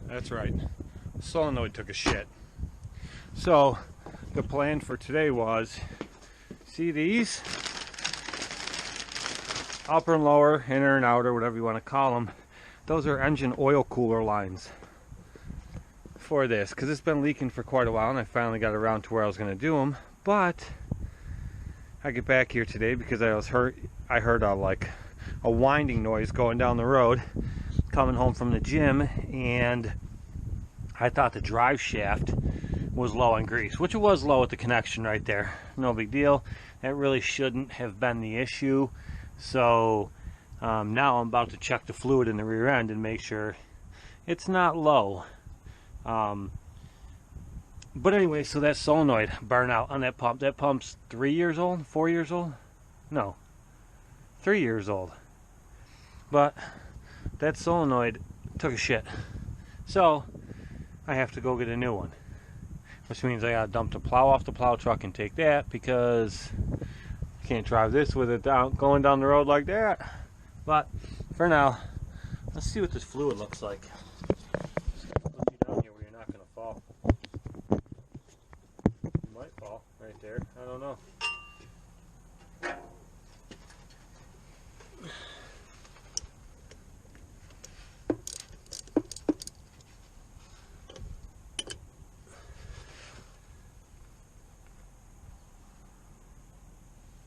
That's right. The solenoid took a shit. So the plan for today was, see these? Upper and lower, inner and outer, whatever you want to call them. Those are engine oil cooler lines for this, because it's been leaking for quite a while, and I finally got around to where I was going to do them. But I get back here today because I heard like a winding noise going down the road coming home from the gym, and I thought the drive shaft was low on grease, which it was low at the connection right there. No big deal. That really shouldn't have been the issue. So now I'm about to check the fluid in the rear end and make sure it's not low. But anyway, so that solenoid burnout on that pump's 3 years old, 4 years old? No, 3 years old. But that solenoid took a shit. So I have to go get a new one, which means I gotta dump the plow off the plow truck and take that, because I can't drive this with it going down the road like that. But for now, let's see what this fluid looks like. Put you down here where you're not gonna fall. You might fall right there. I don't know.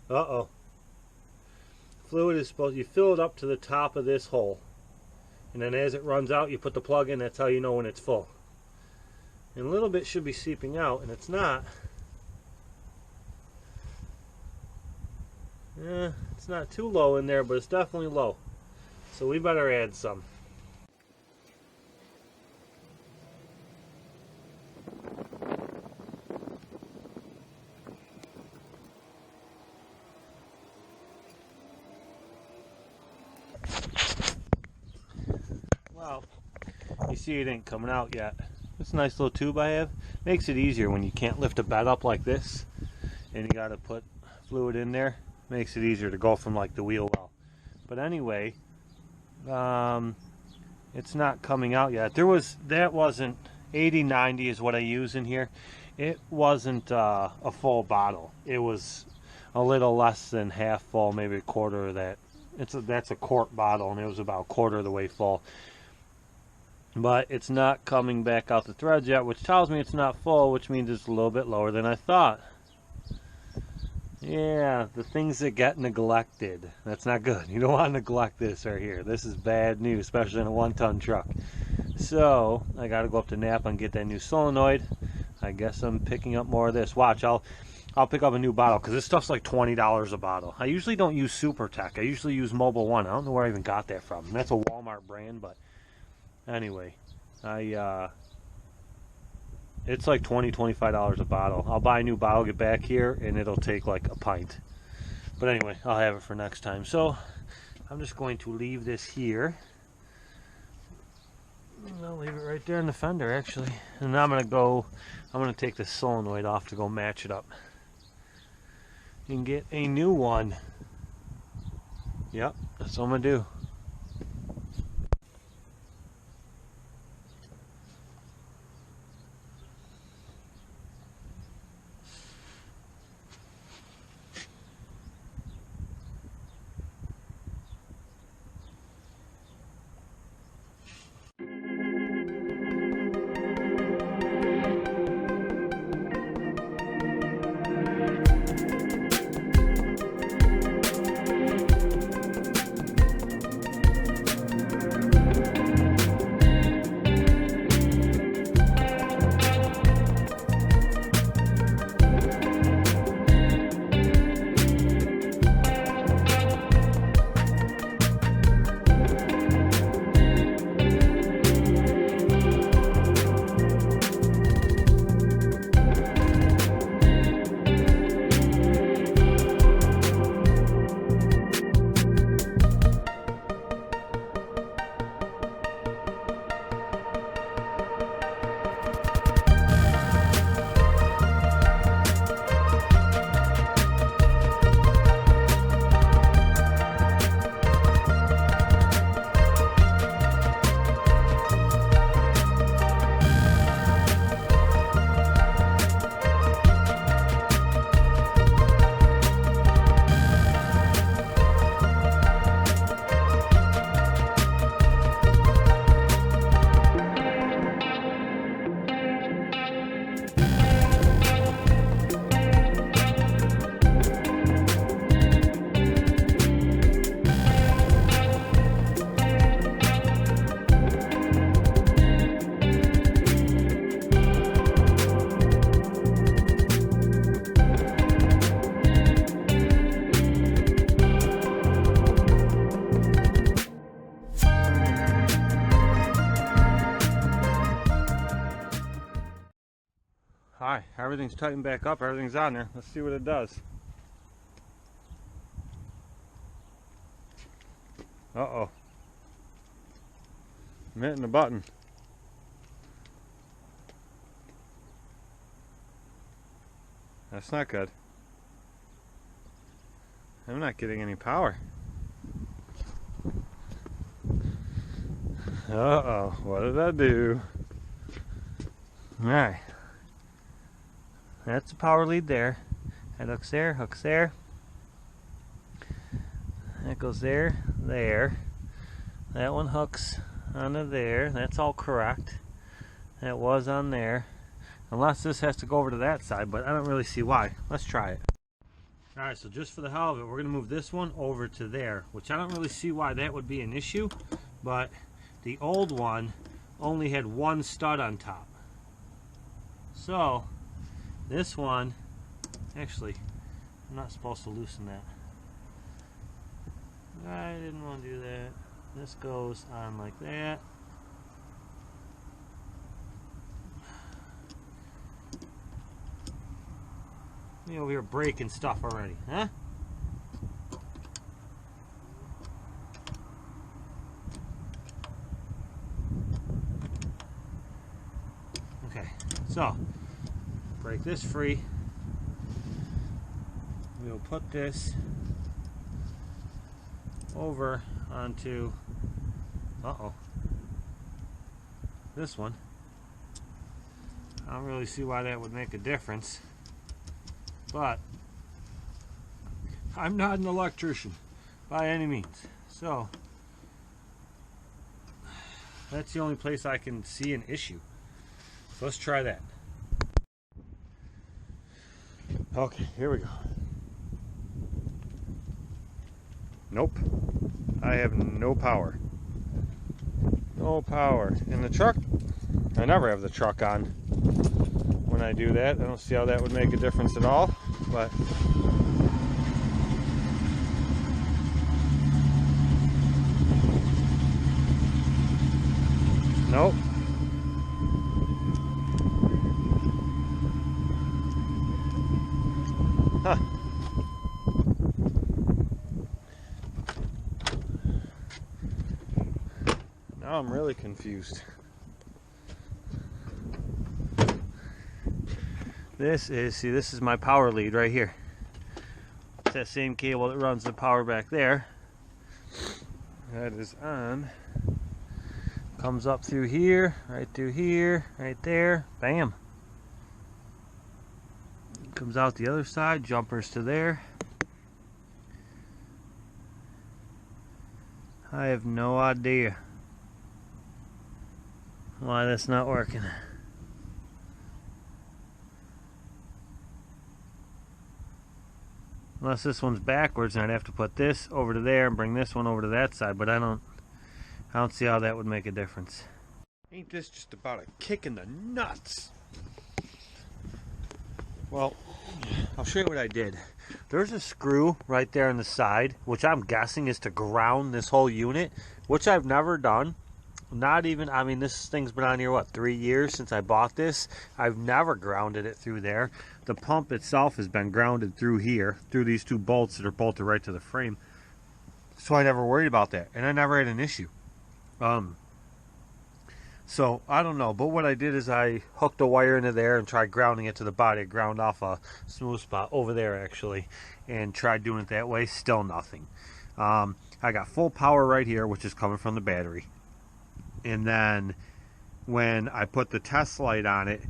Uh-oh. Fluid is supposed, you fill it up to the top of this hole, and then as it runs out you put the plug in. That's how you know when it's full. And a little bit should be seeping out, and it's not. Yeah, it's not too low in there, but it's definitely low. So we better add some. Well, you see it ain't coming out yet. This nice little tube I have makes it easier when you can't lift a bed up like this and you gotta put fluid in there. Makes it easier to go from like the wheel well. But anyway, it's not coming out yet. That wasn't 80-90 is what I use in here. It wasn't a full bottle. It was a little less than half full, maybe a quarter of that. That's a quart bottle, and it was about a quarter of the way full. But it's not coming back out the threads yet, which tells me it's not full, which means it's a little bit lower than I thought. Yeah, the things that get neglected. That's not good. You don't want to neglect this right here. This is bad news, especially in a 1-ton truck. So I got to go up to Napa and get that new solenoid. I guess I'm picking up more of this. Watch, I'll pick up a new bottle, because this stuff's like $20 a bottle. I usually don't use Super Tech. I usually use Mobile One. I don't know where I even got that from. And that's a Walmart brand, but anyway, it's like $20-25 a bottle. I'll buy a new bottle, get back here, and it'll take like a pint. But anyway, I'll have it for next time. So I'm just going to leave this here. I'll leave it right there in the fender, actually. And now I'm gonna take the solenoid off to go match it up and get a new one. Yep, that's what I'm gonna do. everything's tightened back up, everything's on there. Let's see what it does. Uh-oh. I'm hitting the button. That's not good. I'm not getting any power. Uh-oh, what did I do? Alright. That's the power lead there. That hooks there, hooks there. That goes there, there. That one hooks onto there. That's all correct. That was on there. Unless this has to go over to that side, but I don't really see why. Let's try it. Alright, so just for the hell of it, we're going to move this one over to there, which I don't really see why that would be an issue, but the old one only had one stud on top. So, this one, actually, I'm not supposed to loosen that. I didn't want to do that. This goes on like that. Me over here breaking stuff already, huh? Okay, so break this free. We'll put this over onto this one. I don't really see why that would make a difference, but I'm not an electrician by any means, so that's the only place I can see an issue. So let's try that. Okay, here we go. Nope, I have no power. No power. In the truck, I never have the truck on when I do that. I don't see how that would make a difference at all, but nope. Huh. Now I'm really confused. This is my power lead right here. It's that same cable that runs the power back there. That is on. Comes up through here, right there, bam. Comes out the other side, jumpers to there. I have no idea why that's not working. Unless this one's backwards and I'd have to put this over to there and bring this one over to that side, but I don't see how that would make a difference. Ain't this just about a kick in the nuts? Well, I'll show you what I did. There's a screw right there on the side, which I'm guessing is to ground this whole unit, which I've never done. Not even, I mean, this thing's been on here, what, 3 years since I bought this. I've never grounded it through there. The pump itself has been grounded through here, through these two bolts that are bolted right to the frame. So I never worried about that, and I never had an issue. So I don't know, but what I did is I hooked a wire into there and tried grounding it to the body. I ground off a smooth spot over there actually, and tried doing it that way. Still nothing. I got full power right here, which is coming from the battery. And then when I put the test light on it,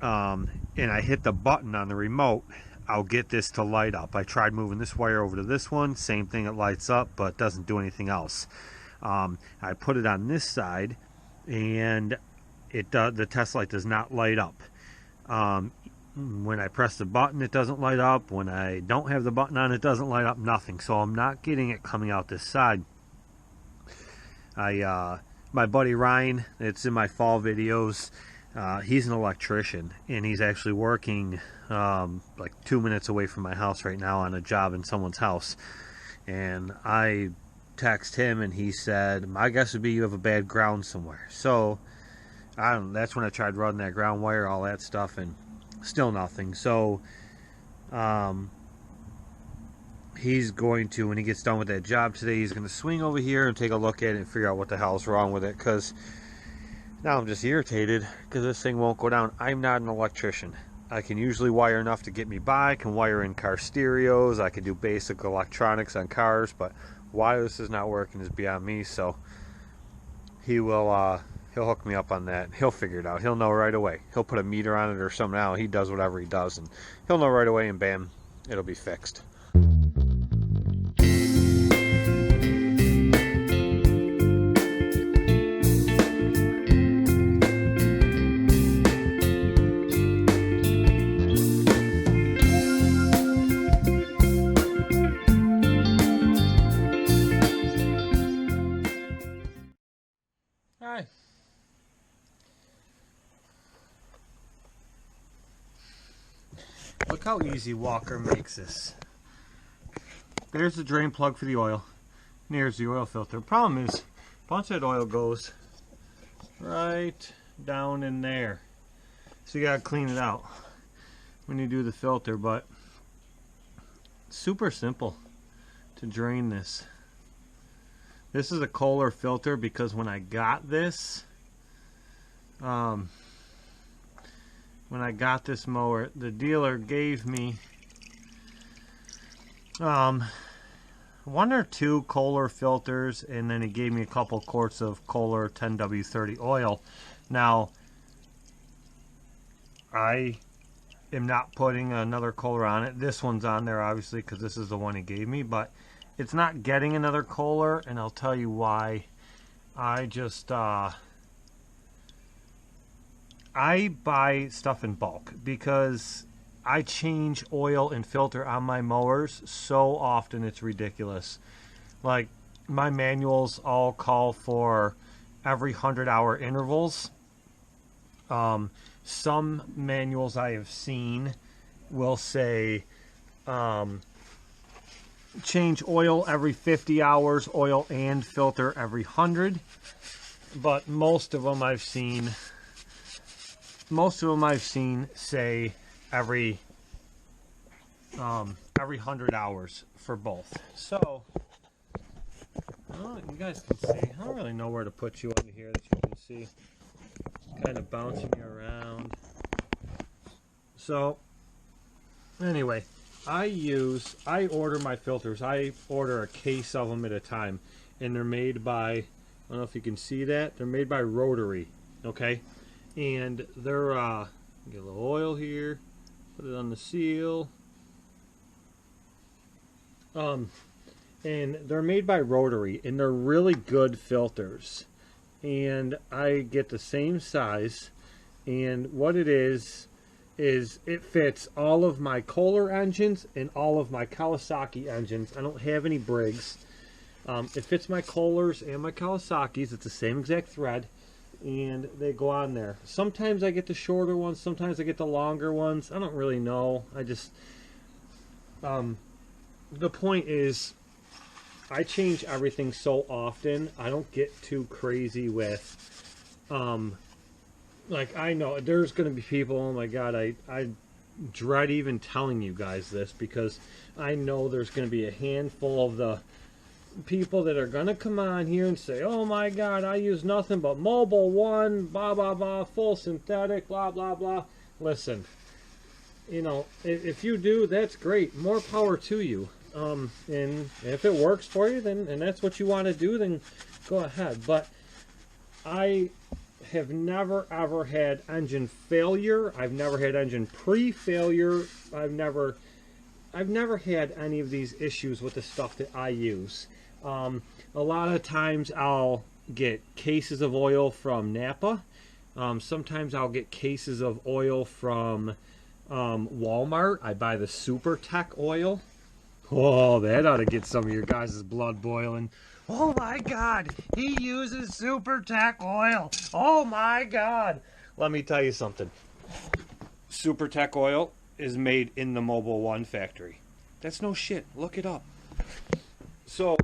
and I hit the button on the remote, I'll get this to light up. I tried moving this wire over to this one, same thing, it lights up but doesn't do anything else. I put it on this side and the test light does not light up. When I press the button, it doesn't light up. When I don't have the button on, it doesn't light up, nothing. So I'm not getting it coming out this side. My buddy Ryan, it's in my fall videos, he's an electrician and he's actually working like 2 minutes away from my house right now on a job in someone's house. And I text him and he said, my guess would be you have a bad ground somewhere. So that's when I tried running that ground wire, all that stuff, and Still nothing. So he's going to, when he gets done with that job today, he's going to swing over here and take a look at it and figure out what the hell's wrong with it, because now I'm just irritated because this thing won't go down. I'm not an electrician. I can usually wire enough to get me by. I can wire in car stereos. I can do basic electronics on cars, but why this is not working is beyond me. So he'll hook me up on that. He'll figure it out. He'll know right away. He'll put a meter on it or something out. He does whatever he does, and he'll know right away, and bam, it'll be fixed. Hi. Look how easy Walker makes this. There's the drain plug for the oil. And here's the oil filter. Problem is, a bunch of that oil goes right down in there. So you gotta clean it out when you do the filter, but it's super simple to drain this. This is a Kohler filter because when I got this, mower, the dealer gave me 1 or 2 Kohler filters, and then he gave me a couple quarts of Kohler 10W30 oil. Now, I am not putting another Kohler on it. This one's on there obviously because this is the one he gave me, but it's not getting another Kohler, and I'll tell you why. I just I buy stuff in bulk because I change oil and filter on my mowers so often it's ridiculous. Like, my manuals all call for every 100-hour intervals. Some manuals I have seen will say change oil every 50 hours, oil and filter every 100. But most of them I've seen say every 100 hours for both. So, you guys can see. I don't really know where to put you under here that you can see. Kind of bouncing you around. So, anyway, I order my filters. I order a case of them at a time, and they're made by, I don't know if you can see that, they're made by Rotary, okay? And they're, get a little oil here, put it on the seal. And they're made by Rotary, and they're really good filters. And I get the same size, and what it is it fits all of my Kohler engines and all of my Kawasaki engines. I don't have any Briggs. It fits my Kohlers and my Kawasaki's. It's the same exact thread, and they go on there. Sometimes I get the shorter ones, sometimes I get the longer ones. I don't really know. I just the point is, I change everything so often. I don't get too crazy with like, I know there's going to be people, oh my god, I dread even telling you guys this, because I know there's going to be a handful of the people that are going to come on here and say, oh my god, I use nothing but Mobile One, blah blah blah, full synthetic, blah blah blah. Listen, you know, if you do, that's great, more power to you. And if it works for you, then, and that's what you want to do, then go ahead. But I have never ever had engine failure. I've never had engine pre-failure. I've never had any of these issues with the stuff that I use. A lot of times I'll get cases of oil from Napa. Sometimes I'll get cases of oil from Walmart. I buy the Super Tech oil. Oh, that ought to get some of your guys' blood boiling. Oh my god, he uses Super Tech oil. Oh my god. Let me tell you something. Super Tech oil is made in the Mobile One factory. That's no shit. Look it up. So,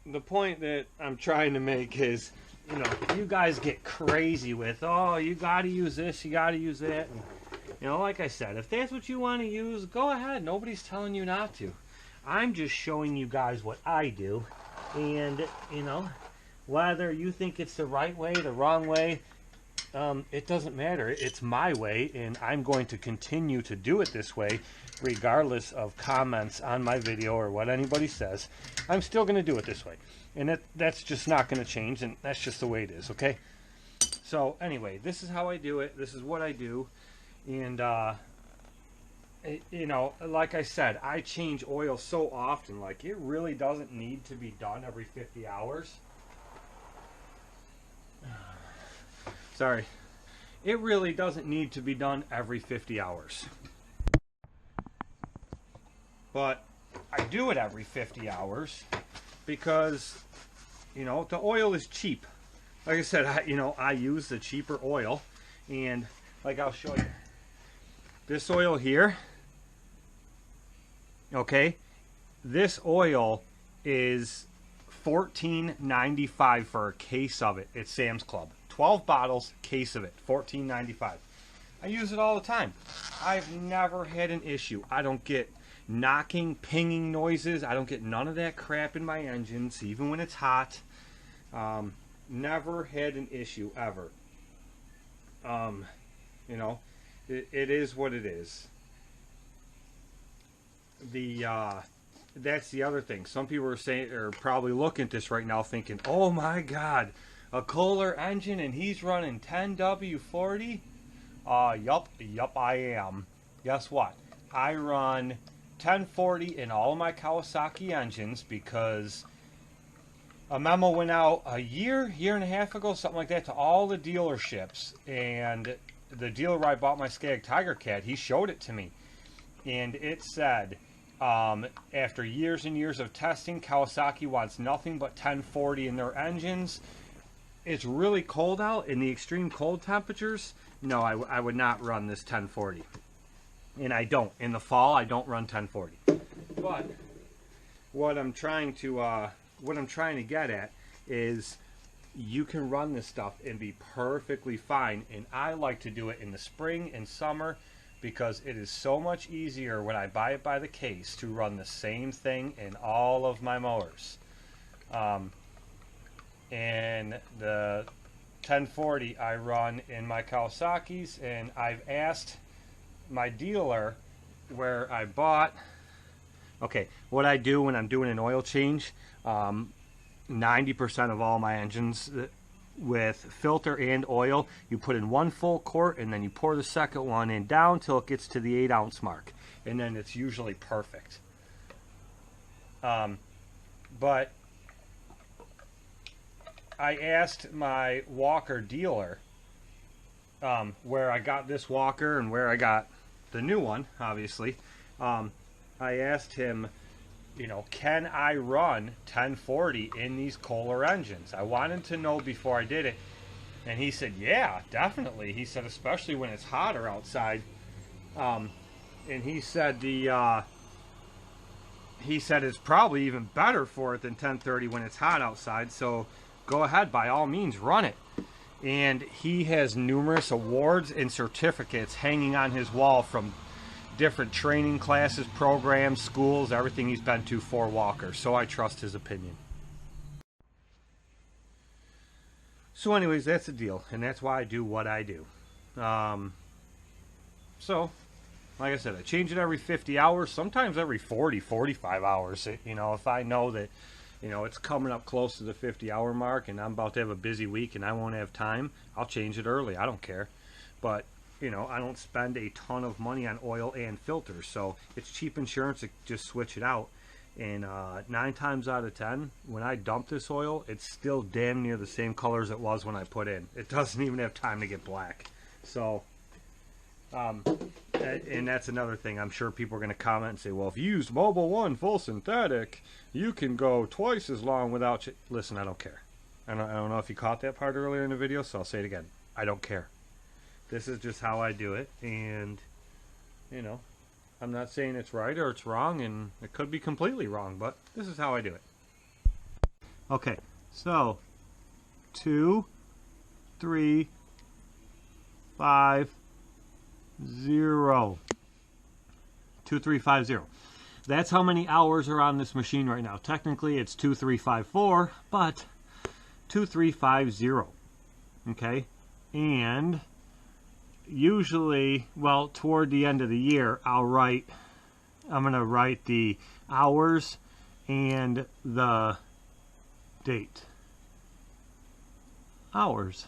the point that I'm trying to make is, you know, you guys get crazy with, oh, you got to use this, you got to use that. And, you know, like I said, if that's what you want to use, go ahead. Nobody's telling you not to. I'm just showing you guys what I do. And, you know, whether you think it's the right way, the wrong way, it doesn't matter. It's my way, and I'm going to continue to do it this way, regardless of comments on my video or what anybody says. I'm still going to do it this way. And that's just not going to change, and that's just the way it is, okay? So, anyway, this is how I do it. This is what I do. And, you know, like I said, I change oil so often. Like, it really doesn't need to be done every 50 hours. Sorry. It really doesn't need to be done every 50 hours. But I do it every 50 hours because, you know, the oil is cheap. Like I said, I use the cheaper oil. And, like, I'll show you. This oil here, okay, this oil is $14.95 for a case of it at Sam's Club. 12 bottles, case of it, $14.95. I use it all the time. I've never had an issue. I don't get knocking, pinging noises. I don't get none of that crap in my engines, even when it's hot. Never had an issue, ever. You know, it is what it is. That's the other thing. Some people are probably looking at this right now thinking, oh my God, a Kohler engine and he's running 10W40? Yup, I am. Guess what? I run 1040 in all of my Kawasaki engines because a memo went out a year and a half ago, something like that, to all the dealerships. And the dealer where I bought my Scag Tiger Cat, he showed it to me. And it said, after years and years of testing, Kawasaki wants nothing but 1040 in their engines. It's really cold out, in the extreme cold temperatures. No, I would not run this 1040. And I don't. In the fall, I don't run 1040. But what I'm trying to get at is you can run this stuff and be perfectly fine. And I like to do it in the spring and summer because it is so much easier when I buy it by the case to run the same thing in all of my mowers. And the 1040 I run in my Kawasaki's, and I've asked my dealer where I bought. Okay, what I do when I'm doing an oil change, 90% of all my engines with filter and oil, you put in one full quart and then you pour the second one in down till it gets to the 8-ounce mark, and then it's usually perfect. But I asked my Walker dealer where I got this Walker and where I got the new one, obviously. I asked him, you know, can I run 1040 in these Kohler engines? I wanted to know before I did it. And he said, yeah, definitely. He said, especially when it's hotter outside. And he said it's probably even better for it than 1030 when it's hot outside. So go ahead, by all means, run it. And he has numerous awards and certificates hanging on his wall from different training classes, programs, schools, everything he's been to for Walker. So I trust his opinion. So anyways, that's the deal. And that's why I do what I do. So, like I said, I change it every 50 hours, sometimes every 40, 45 hours. You know, if I know that, you know, it's coming up close to the 50-hour mark and I'm about to have a busy week and I won't have time, I'll change it early. I don't care. But, you know, I don't spend a ton of money on oil and filters, so it's cheap insurance to just switch it out. And 9 times out of 10, when I dump this oil, it's still damn near the same color as it was when I put in. It doesn't even have time to get black. So, and that's another thing. I'm sure people are going to comment and say, well, if you used Mobil 1 full synthetic, you can go twice as long without... Listen, I don't care. I don't know if you caught that part earlier in the video, so I'll say it again. I don't care. This is just how I do it, and, you know, I'm not saying it's right or it's wrong, and it could be completely wrong, but this is how I do it. Okay, so 2, 3, 5, 0. 2350. That's how many hours are on this machine right now. Technically it's 2354, but 2350. Okay? And usually, well, toward the end of the year, I'm going to write the hours and the date. Hours.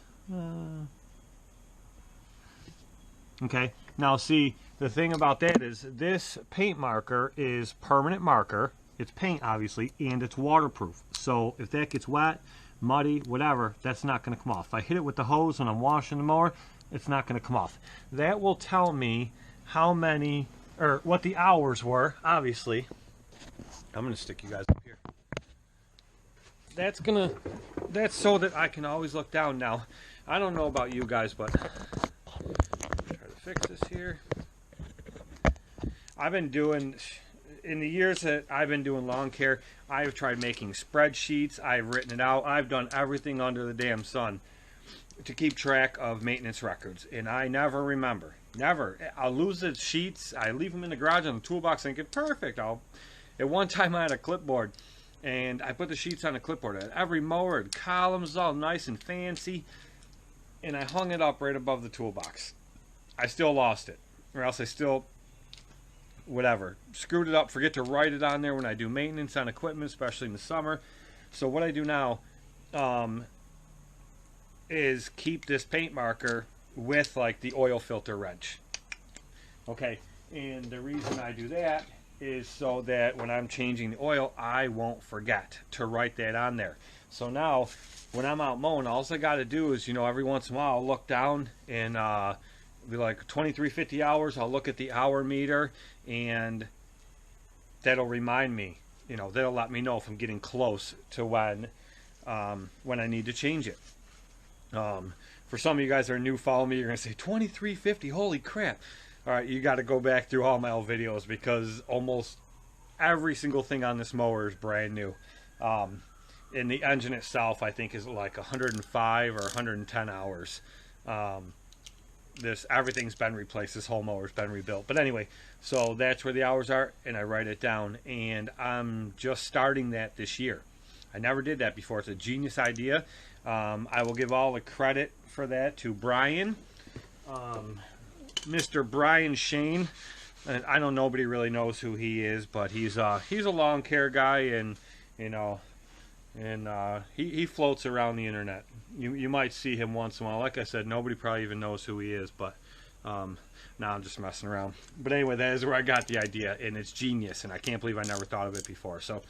Okay, now see, the thing about that is this paint marker is permanent marker. It's paint, obviously, and it's waterproof. So if that gets wet, muddy, whatever, that's not going to come off. If I hit it with the hose when I'm washing the mower, it's not going to come off. That will tell me how many, or what the hours were, obviously. I'm going to stick you guys up here. That's so that I can always look down. Now, I don't know about you guys, but try to fix this here. I've been doing, in the years that I've been doing lawn care, I've tried making spreadsheets, I've written it out, I've done everything under the damn sun to keep track of maintenance records, and I never remember. Never. I'll lose the sheets, I leave them in the garage on the toolbox thinking, perfect. At one time I had a clipboard, and I put the sheets on the clipboard. Every mower had columns, all nice and fancy, and I hung it up right above the toolbox. I still lost it, or else I still, whatever, screwed it up, forget to write it on there when I do maintenance on equipment, especially in the summer. So what I do now is keep this paint marker with like the oil filter wrench. Okay, and the reason I do that is so that when I'm changing the oil, I won't forget to write that on there. So now when I'm out mowing, all I got to do is, every once in a while I'll look down and be like 2350 hours. I'll look at the hour meter, and that'll remind me, that'll let me know if I'm getting close to when I need to change it. For some of you guys that are new, follow me, you're gonna say 2350, holy crap. All right, you got to go back through all my old videos because almost every single thing on this mower is brand new. And the engine itself, I think, is like 105 or 110 hours. Everything's been replaced. This whole mower's been rebuilt. But anyway, so that's where the hours are, and I write it down. And I'm just starting that this year. I never did that before. It's a genius idea. I will give all the credit for that to Brian, Mr. Brian Shane. And I know nobody really knows who he is, but he's a lawn care guy, and he floats around the internet. You might see him once in a while. Like I said, nobody probably even knows who he is, but now I'm just messing around. But anyway, that is where I got the idea, and it's genius, and I can't believe I never thought of it before. So,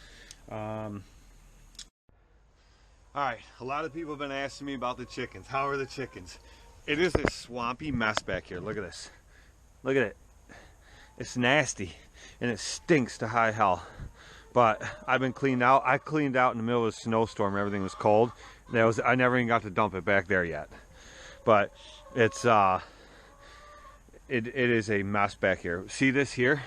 all right, a lot of people have been asking me about the chickens. How are the chickens? It is a swampy mess back here. Look at this. Look at it. It's nasty, and it stinks to high hell. But I've been cleaned out. I cleaned out in the middle of a snowstorm. Everything was cold. I never even got to dump it back there yet. But it's it is a mess back here. See this here?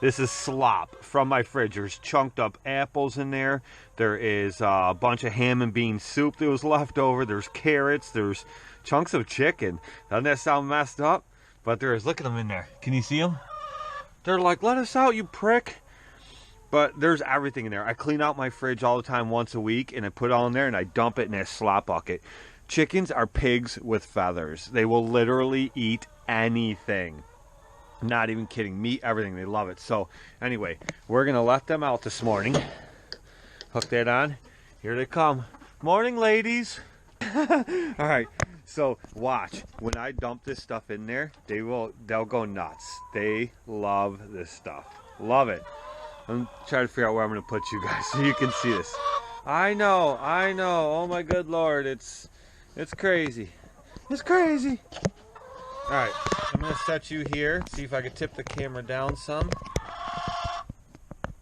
This is slop from my fridge. There's chunked up apples in there. There is a bunch of ham and bean soup that was left over. There's carrots. There's chunks of chicken. Doesn't that sound messed up? But there is. Look at them in there. Can you see them? They're like, let us out, you prick. But there's everything in there. I clean out my fridge all the time once a week, and I put it all in there, and I dump it in a slop bucket. Chickens are pigs with feathers. They will literally eat anything. Not even kidding. Meat, everything. They love it. So, anyway, we're going to let them out this morning. Hook that on. Here they come. Morning, ladies. All right. So, watch. When I dump this stuff in there, they'll go nuts. They love this stuff. Love it. I'm trying to figure out where I'm going to put you guys so you can see this. I know. Oh my good Lord. It's crazy. It's crazy. Alright, I'm going to set you here. See if I can tip the camera down some.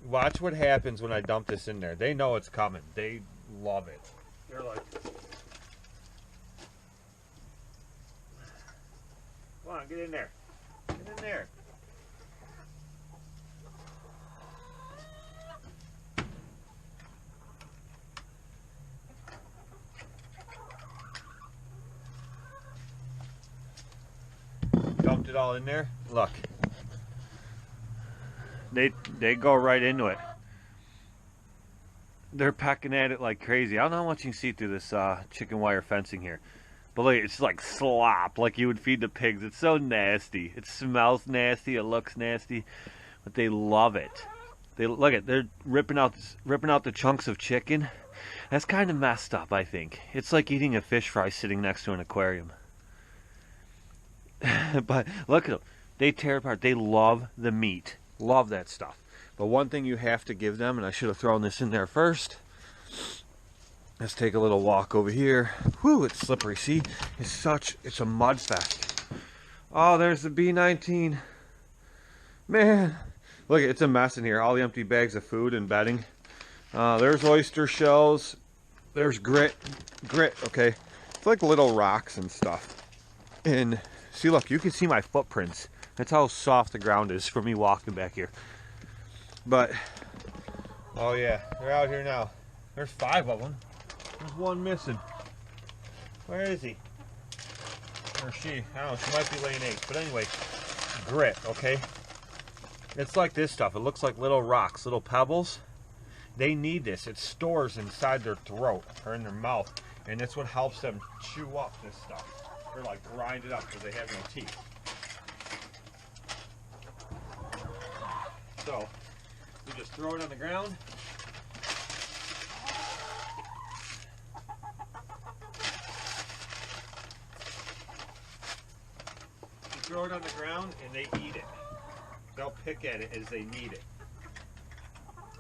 Watch what happens when I dump this in there. They know it's coming. They love it. They're like, come on, get in there. Get in there. dumped it all in there. Look. They go right into it. They're pecking at it like crazy. I don't know how much you can see through this chicken wire fencing here. But look, it's like slop, like you would feed the pigs. It's so nasty. It smells nasty. It looks nasty, but they love it. They look at they're ripping out the chunks of chicken. That's kind of messed up, I think. It's like eating a fish fry sitting next to an aquarium. But look at them. They tear apart. They love the meat. Love that stuff. But one thing you have to give them, and I should have thrown this in there first. Let's take a little walk over here. Whew, it's slippery. See, it's a mud fest. Oh, there's the B19. Man, look, it's a mess in here. All the empty bags of food and bedding. There's oyster shells. There's grit, okay. It's like little rocks and stuff. And see, look, you can see my footprints. That's how soft the ground is for me walking back here. But, oh yeah, they're out here now. There's 5 of them. There's one missing. Where is he? Or she? I don't know, she might be laying eggs. But anyway, grit, okay? It's like this stuff. It looks like little rocks, little pebbles. They need this. It stores inside their throat or in their mouth. And that's what helps them chew up this stuff. Or like grind it up because they have no teeth. So, you just throw it on the ground. You throw it on the ground and they eat it. They'll pick at it as they need it.